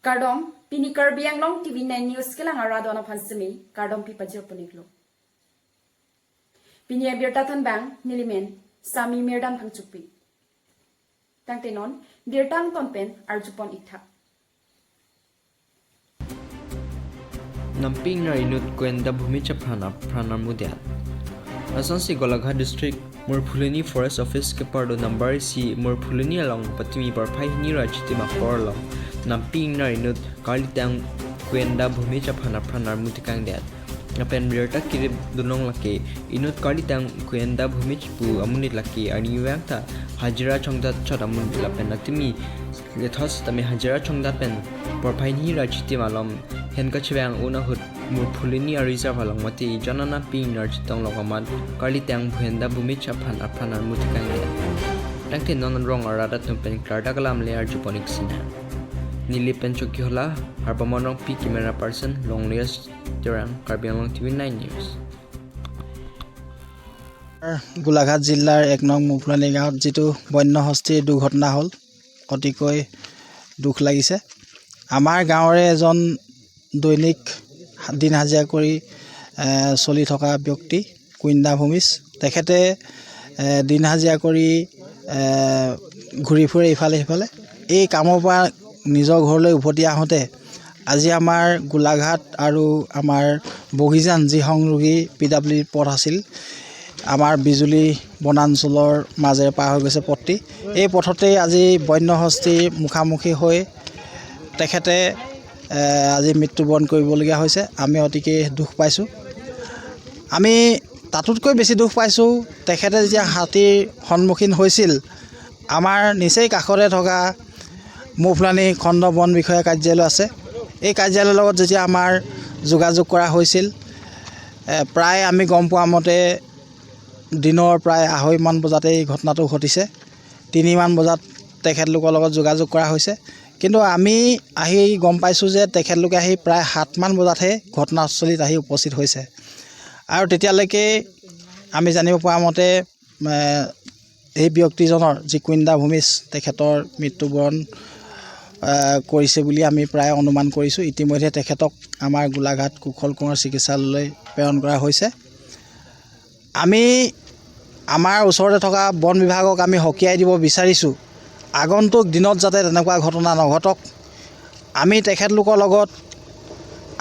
Kardom, pini karbiang long TV9 News kilang aradona pansemi, kardom pipajir puniklo. Pini birtatan bang, nilimen, sami mirdan pangchupi. Tangtenon, birtan kompen arjupon itha. Namping na inut kwenda bhumi chaprana pranar mudiat. Asan si Golaghat district Murphuleni forest office ke pardo number si Murphuleni along patimi barphai ni rajti ma forlong namping na inut kalitang kwenda bhumi chaprana pranar mutikang diat. Apen birta kirib dunong laki inut kalitang kwenda bhumi chipu amunit laki ani wangta hajira chongdat chot amun lapen natimi lethos tami hajira chongdat pen barphai ni rajti malom henka chewang una hut Murphuleni reserve along mati janana ping narjitong lokamat kalitang bhuenda bhumi chaphan aphanar mutikang diat. Tangte non rong aradat tumpen klarda kalam le arjuponik sina. Nili Penchokiola, Harpamonong P camera person, Longliest Terang, Karbianglong TV9 News. Golaghat জিলাৰ ১ নং মুফলানি গাঁৱত যেটো বন্য হস্তীৰ দুৰ্ঘটনা হ'ল অতিকৈ দুখ লাগিছে। আমাৰ গাঁৱৰে এজন দৈনিক দিন হাজিৰা কৰি চলি থকা ব্যক্তি কুইন্দা ভূমিজ তেখেতে দিন হাজিৰা কৰি ঘূৰি ফুৰে ইফালে সিফালে এই কামৰ পৰা নিজৰ ঘৰলৈ উভতি আহোঁতে আজি আমাৰ গোলাঘাট আৰু আমাৰ বগিজান যি সংযোগী PWD পথ আছিল আমাৰ বিজুলী বনাঞ্চলৰ মাজেৰে পাৰ হৈ গৈছে পথটি এই পথতেই আজি বন্য হস্তীৰ মুখামুখি হৈ তেখেতে আজি মৃত্যুবৰণ কৰিবলগীয়া হৈছে। আমি অতিকে দুখ পাইছোঁ। আমি তাতোতকৈ বেছি দুখ পাইছোঁ তেখেতে যেতিয়া হাতীৰ সন্মুখীন হৈছিল আমাৰ নিচেই কাষতে থকা মুফলানি খণ্ড বন বিষয়া কাৰ্যালয় আছে এই কাৰ্যালয়ৰ লগত যেতিয়া আমাৰ যোগাযোগ কৰা হৈছিল প্ৰায় আমি গম পোৱা মতে দিনৰ প্ৰায় ২:৩০ মান বজাতে এই ঘটনাটো ঘটিছে ৩ মান বজাত তেখেতলোকৰ লগত যোগাযোগ কৰা হৈছে কিন্তু আমি আহি গম পাইছোঁ যে তেখেতলোকে আহি প্ৰায় ৭ মান বজাতহে ঘটনাস্থলীত আহি উপস্থিত হৈছে আৰু তেতিয়ালৈকে আমি জানিব পৰা মতে এই ব্যক্তিজনৰ যি কুইন্দা ভূমিজ তেখেতৰ মৃত্যুবৰণ কৰিছে বুলি আমি প্ৰায় অনুমান কৰিছোঁ। ইতিমধ্যে তেখেতক আমাৰ গোলাঘাট কুশল কোঁৱৰ চিকিৎসালয়লৈ প্ৰেৰণ কৰা হৈছে। আমি আমাৰ ওচৰতে থকা বন বিভাগক আমি সকীয়াই দিব বিচাৰিছোঁ আগন্তুক দিনত যাতে তেনেকুৱা ঘটনা নঘটক। আমি তেখেতলোকৰ লগত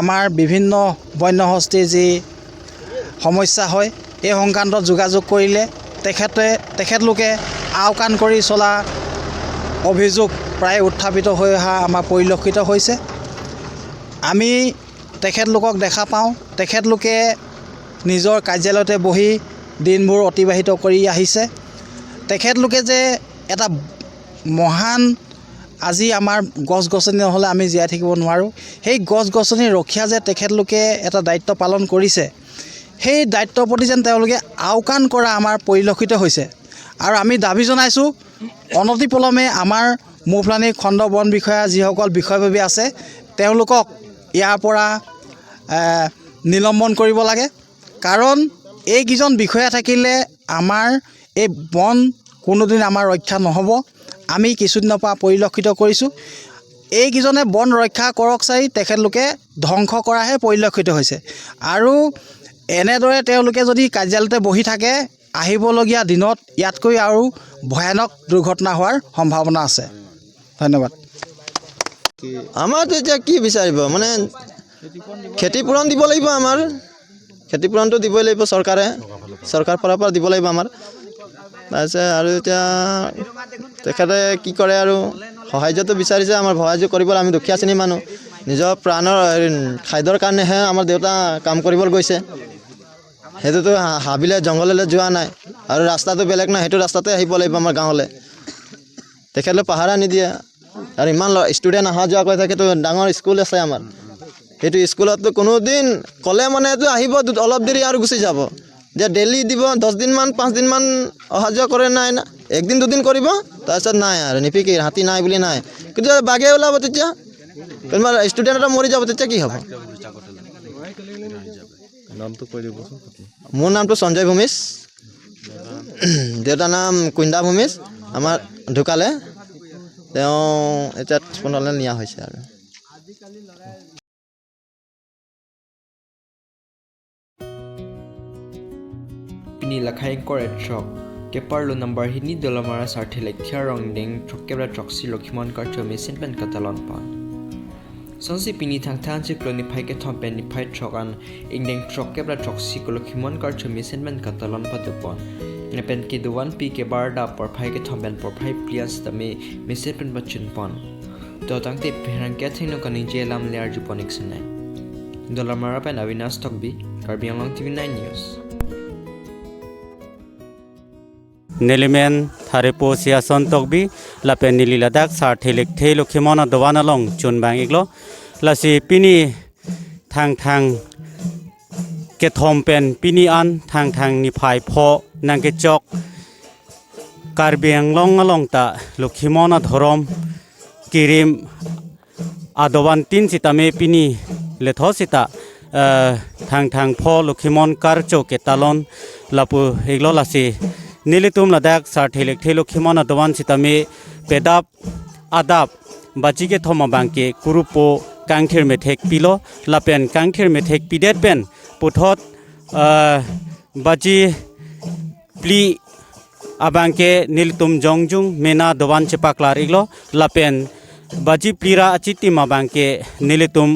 আমাৰ বিভিন্ন বন্য হস্তীৰ যি সমস্যা হয় এই সংক্ৰান্তত যোগাযোগ কৰিলে তেখেতলোকে আওকাণ কৰি চলা অভিযোগ প্ৰায় উত্থাপিত হৈ অহা আমাৰ পৰিলক্ষিত হৈছে। আমি তেখেতলোকক দেখা পাওঁ তেখেতলোকে নিজৰ কাৰ্যালয়তে বহি দিনবোৰ অতিবাহিত কৰি আহিছে। তেখেতলোকে যে এটা মহান আজি আমাৰ গছ গছনি নহ'লে আমি জীয়াই থাকিব নোৱাৰোঁ সেই গছ গছনি ৰক্ষা যে তেখেতলোকে এটা দায়িত্ব পালন কৰিছে সেই দায়িত্বৰ প্ৰতি যেন তেওঁলোকে আওকাণ কৰা আমাৰ পৰিলক্ষিত হৈছে আৰু আমি দাবী জনাইছোঁ অনতিপলমে আমাৰ মুফলানি খণ্ড বন বিষয়া যিসকল বিষয়ববী আছে তেওঁলোকক ইয়াৰ পৰা নিলম্বন কৰিব লাগে কাৰণ এইকেইজন বিষয়া থাকিলে আমাৰ এই বন কোনোদিন আমাৰ ৰক্ষা নহ'ব। আমি কিছুদিনৰ পৰা পৰিলক্ষিত কৰিছোঁ এইকেইজনে বন ৰক্ষা কৰক চাই তেখেতলোকে ধ্বংস কৰাহে পৰিলক্ষিত হৈছে আৰু এনেদৰে তেওঁলোকে যদি কাৰ্যালয়তে বহি থাকে আহিবলগীয়া দিনত ইয়াতকৈ আৰু ভয়ানক দুৰ্ঘটনা হোৱাৰ সম্ভাৱনা আছে। ধন্যবাদ। আমাৰতো এতিয়া কি বিচাৰিব মানে ক্ষতিপূৰণ দিব লাগিব আমাৰ ক্ষতিপূৰণটো দিবই লাগিব চৰকাৰ ফালৰ পৰা দিব লাগিব আমাৰ তাৰপিছত আৰু এতিয়া তেখেতে কি কৰে আৰু সাহায্যটো বিচাৰিছে আমাৰ সাহায্য কৰিবলৈ আমি দুখীয়া শ্ৰেণীৰ মানুহ নিজৰ প্ৰাণৰ খাদ্যৰ কাৰণেহে আমাৰ দেউতা কাম কৰিবলৈ গৈছে সেইটোতো হাবিলে জংঘললৈ যোৱা নাই আৰু ৰাস্তাটো বেলেগ নাই সেইটো ৰাস্তাতে আহিব লাগিব আমাৰ গাঁৱলৈ তেখেতলৈ পাহাৰা নিদিয়ে আৰু ইমান ষ্টুডেণ্ট অহা যোৱা কৰি থাকেতো ডাঙৰ স্কুল আছে আমাৰ সেইটো স্কুলততো কোনোদিন ক'লে মানেতো আহিব অলপ দেৰি আৰু গুচি যাব যে ডেইলি দিব 10 দিনমান 5 দিনমান অহা যোৱা কৰে নাই না একদিন দুদিন কৰিব তাৰপিছত নাই আৰু নিপিকি হাতী নাই বুলি নাই কিন্তু বাঘে ওলাব তেতিয়া কোনোবা ষ্টুডেণ্ট এটা মৰি যাব তেতিয়া কি হ'ব। মোৰ নামটো সঞ্জয় ভূমিজ দেউতাৰ নাম কুইন্দা ভূমিজ আমাৰ ঢুকালে তেওঁ এতিয়া হস্পিটেললৈ নিয়া হৈছে আৰু pini lakhai kore chok keparlo number hini dolamara sarthelek thiarong ding trokkebra troksi lokhimon karcho mesin pen katalon pan sonsi pini thang chikloni phai ke thompen ni phai chokan ingdeng trokkebra troksi lokhimon karcho mesin pen katalon patupon nepen ki duwan pi ke barda por phai ke thompen por phai plias tame mesin pen bachun pon to tangte pherang ke thino kani jelam lear juponik sunai dolamara pen Avinash Tokbi Karbi Anglong TV9 News Nelimen Tharepo Siason Tokbi Lapen Nili Ladak Sarthelek Thelo Khimona Dowana Long Chunbang Iglo Lasi Pini Thang Ke Thompen Pini An Thang Ni Phai Pho Nang Ke Chok Karbi Anglong Along Ta Lokhimona Thorom Kirim Adowan Tin Sitame Pini Letho Sita Thang Pho Lokhimon Karcho Ke Talon Lapu Iglo Lasi Nilitum Ladak Sarthelek Thelo Khimona Dowan Sitame Pedap Adap Bachike Thoma Banke Kurupo Kangthir Methek Pilo Lapen Kangthir Methek Pidet Ben Puthot Baji Pli Abanke Nilitum Jongjung Mena Dowan Chepaklar Iglo Lapen Baji Plira Achiti Mabanke Nilitum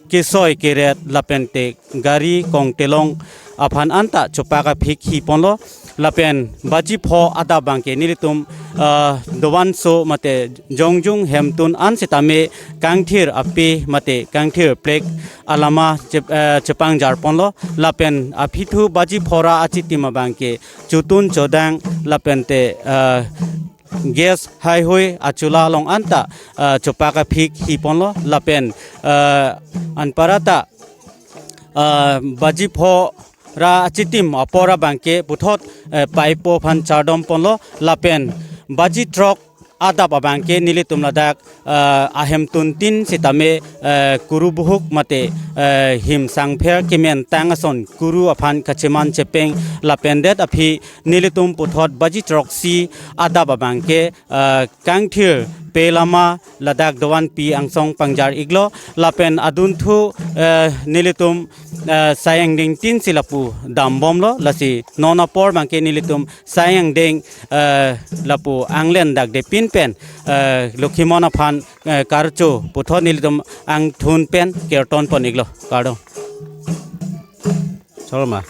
Kesoy Keret Lapente Gari Kong Telong Aphan Anta Chopaka Phik Hi Ponlo Lapen Baji Pho Ada Banke Nilitum Dowan So Mate Jongjung Hemtun Ansitame Kangthir Ape Mate Kangthir Plek Alama Chepang Jar Ponlo Lapen Apithu Baji Phora Achitima Banke Chutun Chodang Lapente Gas Highway Achula Long Anta Chopaka Phik Hi Ponlo Lapen Anparata Baji Pho Ra Chitim Apora Banke Puthot Paipo Phan Chardom Ponlo Lapen Baji Truck Adap Banke Nilitum Ladak Ahem Tuntin Sitame Kurubuhuk Mate Him Sangpher Kimen Tangason Kuru Aphan Kacheman Chepeng Lapendet Aphi Nilitum Puthot Baji Truck Si Adap Banke Kangthir Pelama Ladak Dowan Pi Angsong Pangjar Iglo Lapen Aduntu Nilitum Sayang Ding Tin Silapu Dambomlo Lasi Nona Por Banke Nilitum Sayang Ding Lapu Anglen Dak De Pin Pen Lokhimona Phan Karcho Puthot Nilitum Ang Thun Pen Kerton Pon Iglo Kardo Solma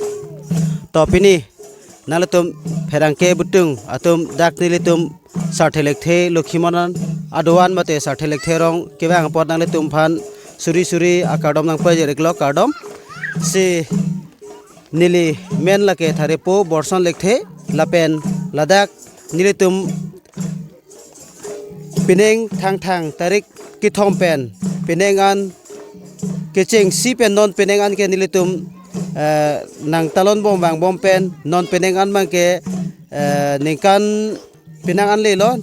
Topini Nalatum Pherangke Butung Atum Dak Nilitum Sarthelek The Lokhimona Adowan Mate Sarthelek Therong Kebang Pot Nalitum Phan Suri Akadom Nang Pajer Iglo Kardom Si Nili Men Lake Tharepo Borson Lekthe Lapen Ladak Nilitum Pineng Thang Tarik Kithom Pen Pinengan Kiching Si Pen Non Pinengan Ke Nilitum Nang Talon Bom Bang Bom Pen Non Pinengan Bang Ke Ningkan Pinangan Lelo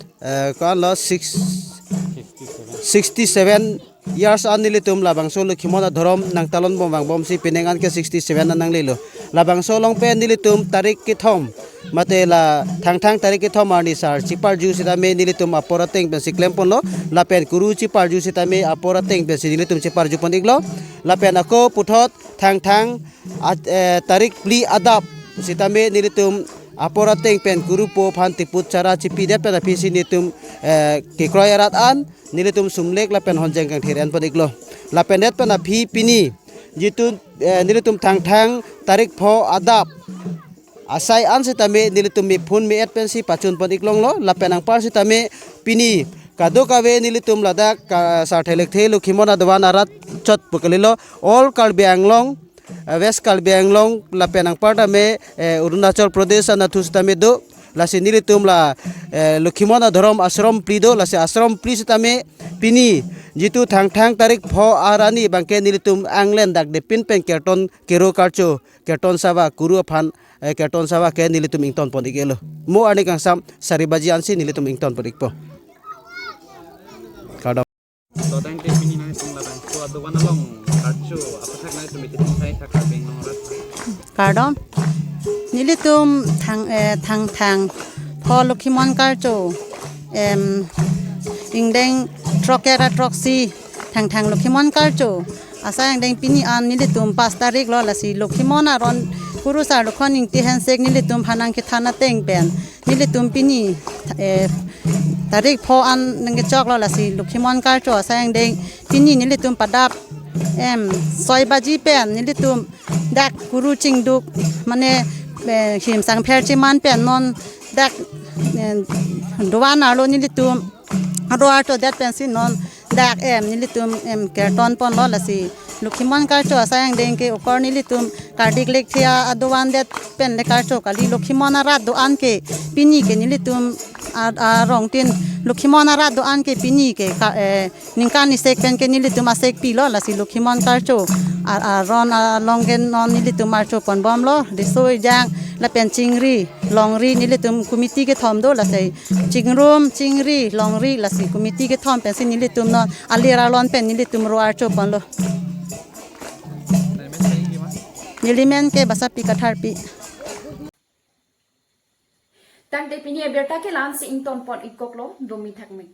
Kan Lo 67 years Nilitum Labang Solo Khimona Dhorom Nang Talon Bom Bang Bom Si Pinengan Ke 67 Nang Lelo Labang Solong Pen Nilitum Tarik Kithom Mate la Thang Tarik Kithom Arni Sar Chipar Ju Sitame Nilitum Aporateng Ben Siklem Ponlo Lapen Kuru Chipar Ju Sitame Aporateng Ben Nilitum Chipar Ju Pondiglo Lapen Ako Puthot Thang Tarik Pli Adap Sitame Nilitum Aporateng Pen Kurupo Phan Tiput Chara Chipi Det Pen Apisi Nilitum Kikroyarat An Nilitum Sumlek Lapen Honjeng Kang Thiren Pondiglo Lapen Det Pen Aphi Pini Jitu Nilitum Thang Tarik Pho Adap Asai An Sitame Nilitum Mi Phun Mi Et Pen Si Pachun Pondiglong Lo Lapen Ang Par Sitame Pini Kado Kawe Nilitum Ladak Sarthelek The Lokhimona Dowan Arat Chot Pukalilo All Karbi Anglong West Karbi Anglong Lapen Ang Par Tame Arunachal Pradesh Anathus Tame Do Lasi Nilitum La Lokhimona Dhorom Ashram Plido Lasi Ashram Pli Sitame Pini Jitu Thang Tarik Pho Arani Bangke Nilitum Anglen Dak De Pin Pen Kerton Kero Karcho Kerton Sawa Kuru Phan Kerton Sawa Ke Nilitum Ington Pondigelo Mo Ani Kang Sam Saribaji Ansi Nilitum Ington Pondigpo Kado Totang te pini nang tung labang so adowan along karcho apasak nang tumiti sai thakar bengong rat Kardom Nilitum Thang Pho Lokhimon Karcho Ingdeng Trokera Troksi Thang Lokhimon Karcho Asayang Deng Pini An Nilitum 5 tarik lo lasi Lokhimona Ron kuru sar lo khon ing ti handshake ni litum phanang ke thana teng pen ni litum pini tarik pho an nang chok lo la si lukhimon kar cho sang deng pini ni litum padap soi baji pen ni litum dak kuru chingduk mane khim sang pher chiman pen non dak dowan alo ni litum aro to that pen sin non dak ni litum kerton pon lo la si lukhimon kar cho sang deng ke okor ni litum kardik lek thia adowan that pen le kar cho kali lukhimon ara do an ke pini ke ni litum a rong tin lukhimon ara do an ke pini ke ningkan ni sek pen ke ni litum a sek pi lo la si lukhimon kar cho a ron a longen non ni litum mar cho pon bom lo de soi jang la pen chingri longri ni litum committee ke thom do la sei chingrom chingri longri la si committee ke thom pen sin ni litum non alira lon pen ni litum ro ar cho pon lo nilimen ke basapi katharpi tang te pini berta ke lan si ington pon ikoklo domi thakme